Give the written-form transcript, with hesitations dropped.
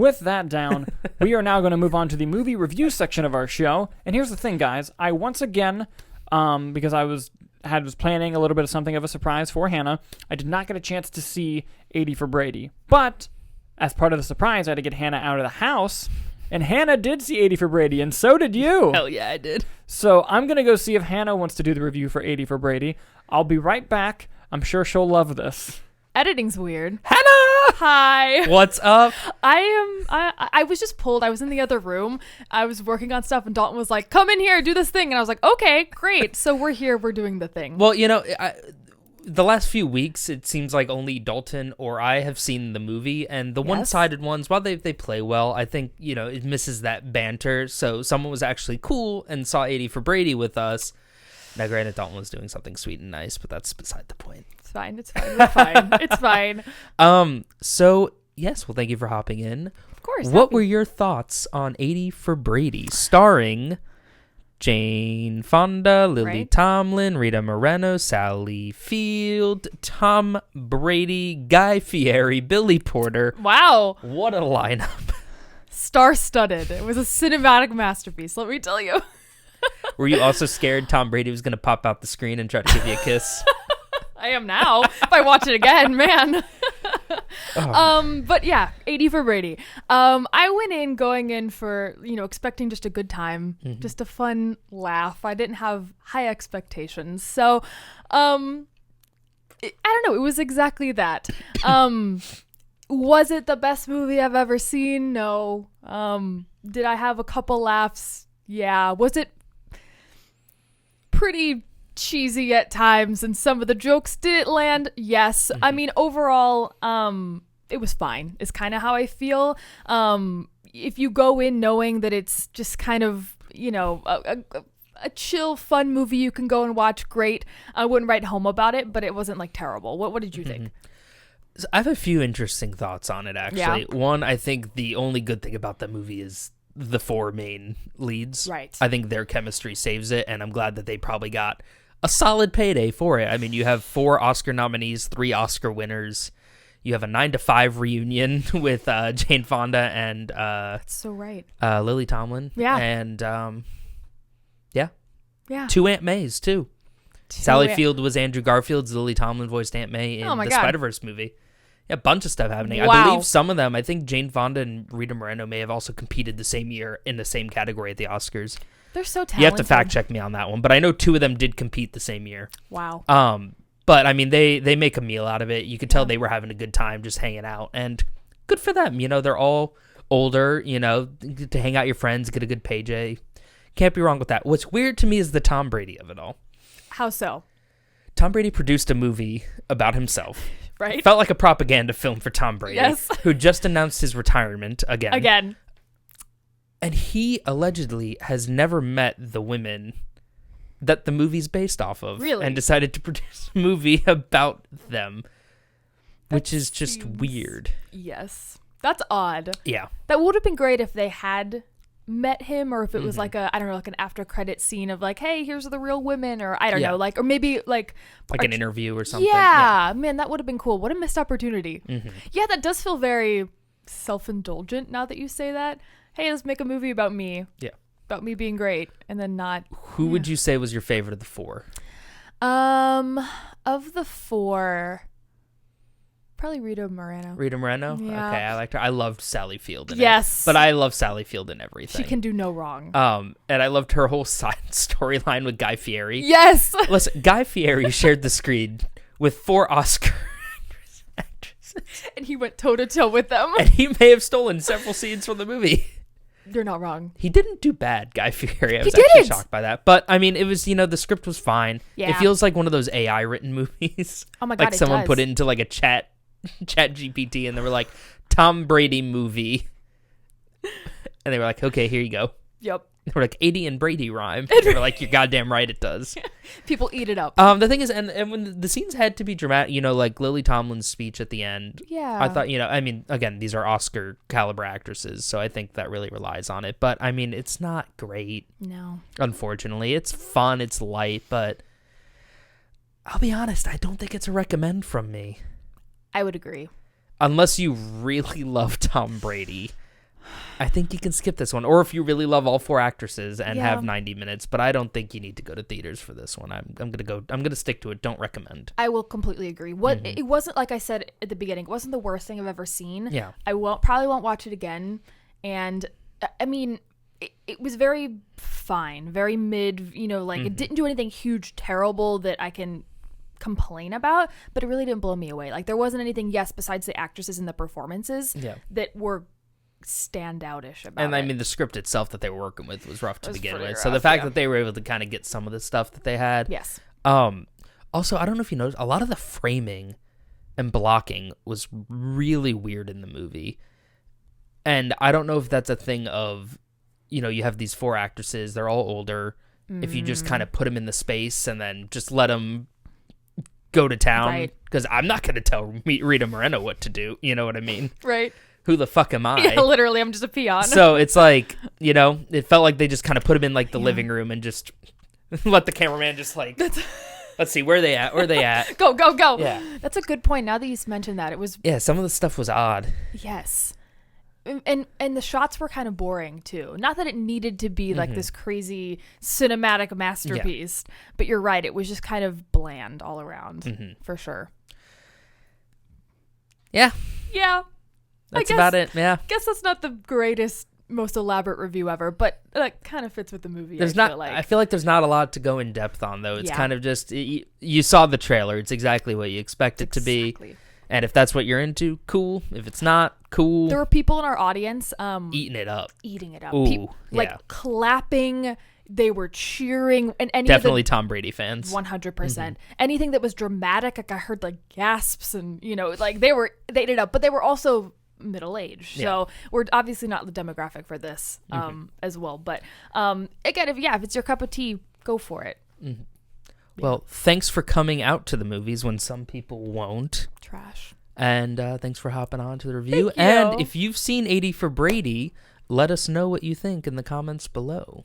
with that down, we are now going to move on to the movie review section of our show. And here's the thing, guys. I once again, because I was planning a little bit of something of a surprise for Hannah, I did not get a chance to see 80 for Brady. But as part of the surprise, I had to get Hannah out of the house. And Hannah did see 80 for Brady, and so did you. Hell yeah, I did. So I'm going to go see if Hannah wants to do the review for 80 for Brady. I'll be right back. I'm sure she'll love this. Editing's weird. Hannah! Hi. What's up? I was just pulled. I was in the other room. I was working on stuff, and Dalton was like, come in here, do this thing. And I was like, okay, great. So we're here. We're doing the thing. Well, the last few weeks, it seems like only Dalton or I have seen the movie, and the one-sided ones, while they play well, I think, it misses that banter. So someone was actually cool and saw 80 for Brady with us. Now, granted, Dalton was doing something sweet and nice, but that's beside the point. It's fine. We're fine. It's fine. So, yes, well, thank you for hopping in. Of course. What were your thoughts on 80 for Brady, starring Jane Fonda, Lily Tomlin, Rita Moreno, Sally Field, Tom Brady, Guy Fieri, Billy Porter? Wow. What a lineup. Star-studded. It was a cinematic masterpiece, let me tell you. Were you also scared Tom Brady was going to pop out the screen and try to give you a kiss? I am now. If I watch it again, man. But yeah, 80 for Brady. I went in going in for, expecting just a good time, just a fun laugh. I didn't have high expectations. So, I don't know. It was exactly that. Was it the best movie I've ever seen? No. Did I have a couple laughs? Yeah. Was it pretty cheesy at times and some of the jokes didn't land? Yes. I mean, overall, it was fine is kind of how I feel. If you go in knowing that it's just kind of, a chill, fun movie you can go and watch, great. I wouldn't write home about it, but it wasn't like terrible. What did you think? So I have a few interesting thoughts on it, actually. Yeah. One, I think the only good thing about the movie is the four main leads. Right. I think their chemistry saves it, and I'm glad that they probably got a solid payday for it. I mean, you have 4 Oscar nominees, 3 Oscar winners. You have a 9 to 5 reunion with Jane Fonda and That's so right. Lily Tomlin. Yeah. And Yeah. 2 Aunt Mays too. Sally Field was Andrew Garfield's. Lily Tomlin voiced Aunt May in the Spider-Verse movie. Yeah, a bunch of stuff happening. Wow. I believe some of them, I think Jane Fonda and Rita Moreno may have also competed the same year in the same category at the Oscars. They're so talented. You have to fact check me on that one, but I know 2 of them did compete the same year. Wow. But I mean, they make a meal out of it. You could tell they were having a good time just hanging out, and good for them. They're all older, to hang out with your friends, get a good payday. Can't be wrong with that. What's weird to me is the Tom Brady of it all. How so? Tom Brady produced a movie about himself. Right. It felt like a propaganda film for Tom Brady, yes. who just announced his retirement again. Again. And he allegedly has never met the women that the movie's based off of. Really? And decided to produce a movie about them, which is just weird. Yes. That's odd. Yeah. That would have been great if they had met him, or if it was like an after credit scene of like, hey, here's the real women, or I don't know, or maybe like an interview or something. Yeah, man, that would have been cool. What a missed opportunity. Yeah, that does feel very self-indulgent now that you say that. Hey, let's make a movie about me. Yeah. About me being great, and then not. Who would you say was your favorite of the 4? Of the 4, probably Rita Moreno. Rita Moreno? Yeah. Okay, I liked her. I loved Sally Field in it. Yes. But I love Sally Field in everything. She can do no wrong. And I loved her whole side storyline with Guy Fieri. Yes. Listen, Guy Fieri shared the screen with 4 Oscar actresses. And he went toe-to-toe with them. And he may have stolen several scenes from the movie. You're not wrong. He didn't do bad, Guy Fieri. I was actually shocked by that. But, I mean, it was, the script was fine. Yeah. It feels like one of those AI-written movies. Oh, my God, like someone put it into, like, a chat GPT, and they were like, Tom Brady movie. And they were like, okay, here you go. Yep. They were like, 80 and Brady rhyme. And they were like, you're goddamn right it does. People eat it up. The thing is, and when the scenes had to be dramatic, like Lily Tomlin's speech at the end. Yeah. I thought, I mean, again, these are Oscar caliber actresses, so I think that really relies on it. But, I mean, it's not great. No. Unfortunately. It's fun, it's light, but I'll be honest, I don't think it's a recommend from me. I would agree. Unless you really love Tom Brady. I think you can skip this one, or if you really love all 4 actresses and Yeah. have 90 minutes. But I don't think you need to go to theaters for this one. I'm gonna stick to it. Don't recommend. I will completely agree. It wasn't, like I said at the beginning, it wasn't the worst thing I've ever seen. Yeah. I probably won't watch it again. And I mean, it was very fine, very mid. It didn't do anything huge, terrible that I can complain about, but it really didn't blow me away. Like, there wasn't anything, besides the actresses and the performances that were standoutish about And it. I mean, the script itself that they were working with was rough to begin pretty with. So the rough, fact yeah. that they were able to kind of get some of the stuff that they had. Yes. Also, I don't know if you noticed, a lot of the framing and blocking was really weird in the movie. And I don't know if that's a thing of, you have these 4 actresses, they're all older. If you just kind of put them in the space and then just let them go to town. Right. Because I'm not going to tell Rita Moreno what to do. You know what I mean? Right. Who the fuck am I? Yeah, literally, I'm just a peon. So it's like, it felt like they just kind of put him in like the living room and just let the cameraman just like, let's see, where are they at? Where are they at? Go, go, go. Yeah. That's a good point. Now that you mentioned that, it was, Yeah, some of the stuff was odd. yes. And the shots were kind of boring too. Not that it needed to be like this crazy cinematic masterpiece, but you're right. It was just kind of bland all around, for sure. Yeah, Yeah. that's about it. Yeah. Guess that's not the greatest, most elaborate review ever, but that kind of fits with the movie. I feel like there's not a lot to go in depth on though. It's Yeah. kind of just you saw the trailer. It's exactly what you expect it to be. And if that's what you're into, cool. If it's not, cool. There were people in our audience Eating it up. Ooh, yeah. clapping. They were cheering, and Definitely Tom Brady fans. 100%. Anything that was dramatic, like I heard like gasps, and like they ate it up, but they were also middle aged. Yeah. So we're obviously not the demographic for this as well. But again, if it's your cup of tea, go for it. Well, thanks for coming out to the movies when some people won't. Trash. And thanks for hopping on to the review. Thank you. And if you've seen 80 for Brady, let us know what you think in the comments below.